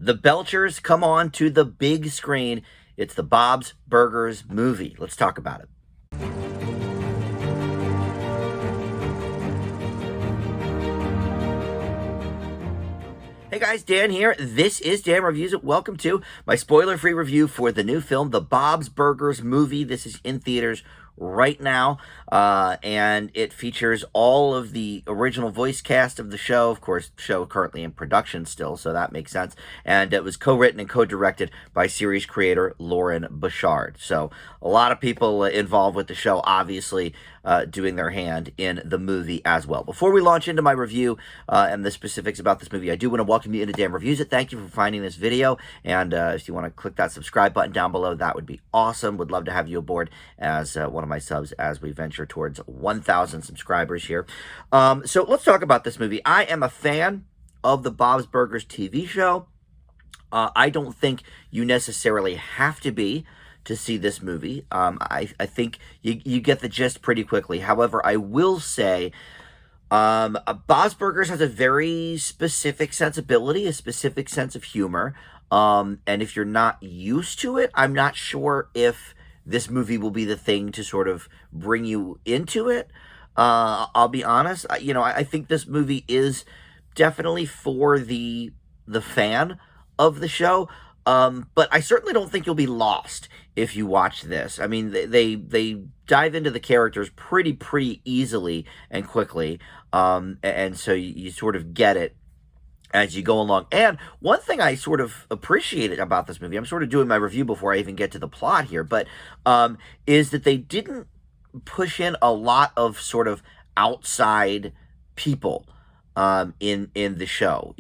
The Belchers come on to the big screen. It's the Bob's Burgers movie. Let's talk about it. Hey guys, Dan here. This is Dan Reviews It. Welcome to my spoiler-free review for the new film, The Bob's Burgers Movie. This is in theaters right now, and it features all of the original voice cast of the show. Of course, the show currently in production still, so that makes sense. And it was co-written and co-directed by series creator Lauren Bouchard. So a lot of people involved with the show, obviously doing their hand in the movie as well. Before we launch into my review and the specifics about this movie, I do want to welcome you into Dan Reviews It. Thank you for finding this video, and if you want to click that subscribe button down below, that would be awesome. Would love to have you aboard as one of my subs as we venture towards 1,000 subscribers here. So let's talk about this movie. I am a fan of the Bob's Burgers TV show. I don't think you necessarily have to be to see this movie. I think you get the gist pretty quickly. However, I will say Bob's Burgers has a very specific sensibility, a specific sense of humor. And if you're not used to it, I'm not sure if this movie will be the thing to sort of bring you into it. I'll be honest. I think this movie is definitely for the fan of the show. But I certainly don't think you'll be lost if you watch this. I mean, they dive into the characters pretty easily and quickly. And so you sort of get it as you go along. And one thing I sort of appreciated about this movie, I'm sort of doing my review before I even get to the plot here, but is that they didn't push in a lot of sort of outside people in the show.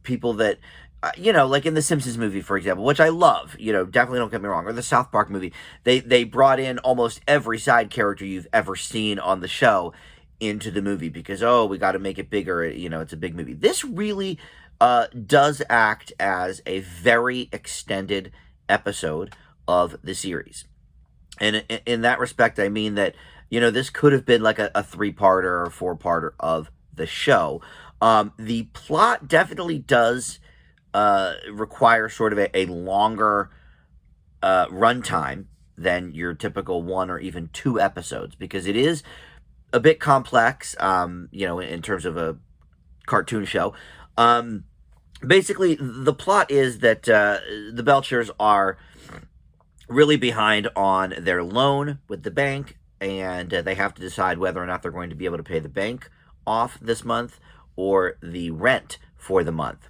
People that like in the Simpsons movie, for example, which I love, definitely don't get me wrong, or the South Park movie, they brought in almost every side character you've ever seen on the show into the movie because, we got to make it bigger, it's a big movie. This really does act as a very extended episode of the series. And in that respect, I mean that, this could have been like a three-parter or four-parter of the show. The plot definitely does require sort of a longer runtime than your typical one or even two episodes because it is a bit complex, in terms of a cartoon show. Basically, the plot is that the Belchers are really behind on their loan with the bank, and they have to decide whether or not they're going to be able to pay the bank off this month or the rent for the month.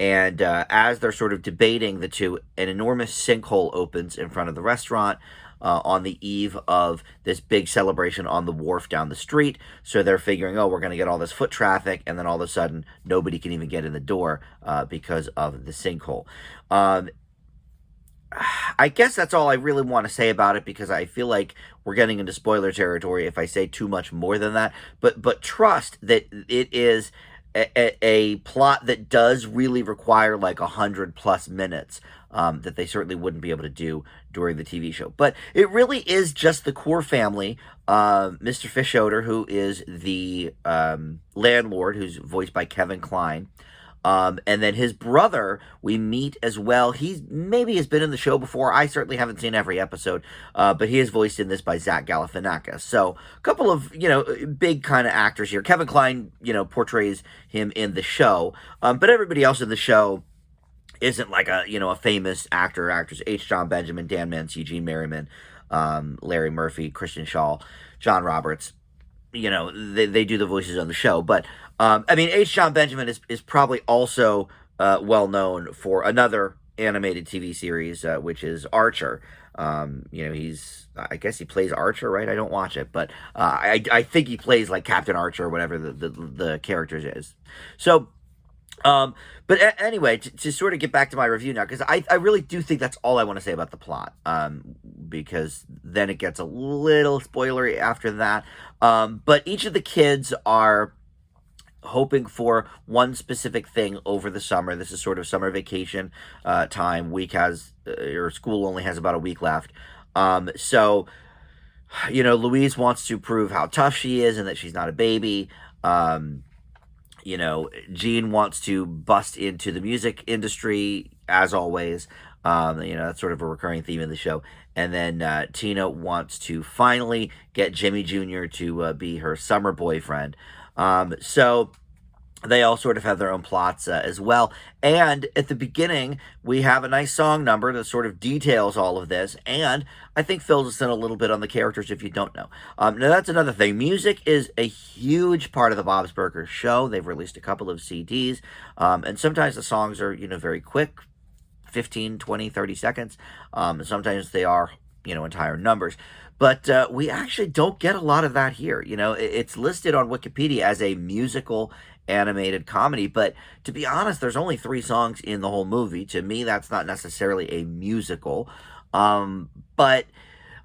And as they're sort of debating the two, an enormous sinkhole opens in front of the restaurant on the eve of this big celebration on the wharf down the street. So they're figuring, we're going to get all this foot traffic, and then all of a sudden, nobody can even get in the door because of the sinkhole. I guess that's all I really want to say about it because I feel like we're getting into spoiler territory if I say too much more than that. But trust that it is a plot that does really require like 100+ minutes that they certainly wouldn't be able to do during the TV show. But it really is just the core family. Mr. Fischoeder, who is the landlord, who's voiced by Kevin Kline. And then his brother, we meet as well. He maybe has been in the show before. I certainly haven't seen every episode, but he is voiced in this by Zach Galifianakis. So a couple of, big kind of actors here. Kevin Kline, portrays him in the show, but everybody else in the show isn't like a famous actor or actress. H. John Benjamin, Dan Mintz, Gene Merriman, Larry Murphy, Christian Shaw, John Roberts. They do the voices on the show. But, H. John Benjamin is probably also well known for another animated TV series, which is Archer. I guess he plays Archer, right? I don't watch it, but I think he plays like Captain Archer or whatever the character is. So, but anyway, to sort of get back to my review now, because I really do think that's all I want to say about the plot, because then it gets a little spoilery after that. But each of the kids are hoping for one specific thing over the summer. This is sort of summer vacation time. School only has about a week left. So, Louise wants to prove how tough she is and that she's not a baby. Gene wants to bust into the music industry as always. That's sort of a recurring theme in the show. And then Tina wants to finally get Jimmy Jr. to be her summer boyfriend. So they all sort of have their own plots as well. And at the beginning, we have a nice song number that sort of details all of this, and I think fills us in a little bit on the characters if you don't know. Now, that's another thing. Music is a huge part of the Bob's Burgers show. They've released a couple of CDs, and sometimes the songs are, very quick, 15, 20, 30 seconds. Sometimes they are, entire numbers. But we actually don't get a lot of that here. It's listed on Wikipedia as a musical animated comedy, but to be honest, there's only 3 songs in the whole movie. To me, that's not necessarily a musical. But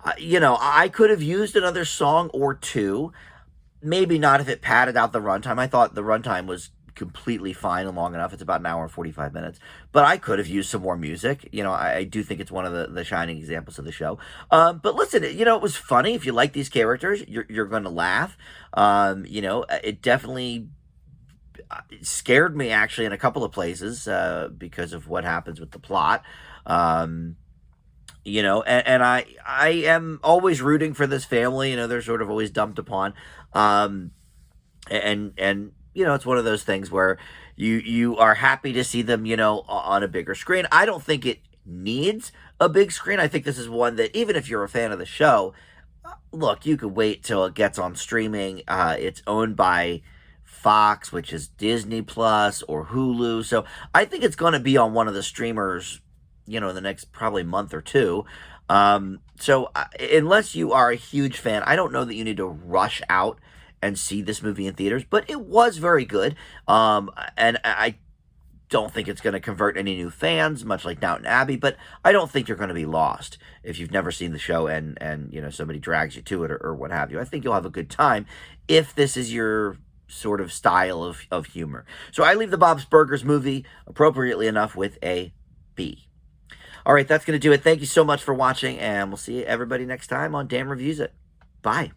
I could have used another song or two. Maybe not if it padded out the runtime. I thought the runtime was completely fine and long enough. It's about an hour and 45 minutes. But I could have used some more music. I do think it's one of the shining examples of the show. But listen, it was funny. If you like these characters, you're going to laugh. It definitely scared me actually in a couple of places because of what happens with the plot. And I am always rooting for this family. They're sort of always dumped upon. And it's one of those things where you are happy to see them, on a bigger screen. I don't think it needs a big screen. I think this is one that, even if you're a fan of the show, look, you could wait till it gets on streaming. It's owned by Fox, which is Disney Plus or Hulu. So I think it's going to be on one of the streamers, in the next probably month or two. So unless you are a huge fan, I don't know that you need to rush out and see this movie in theaters, but it was very good. And I don't think it's going to convert any new fans, much like Downton Abbey, but I don't think you're going to be lost if you've never seen the show and somebody drags you to it or what have you. I think you'll have a good time if this is your sort of style of humor. So I leave the Bob's Burgers movie, appropriately enough, with a B. All right, that's going to do it. Thank you so much for watching, and we'll see everybody next time on Dan Reviews It. Bye.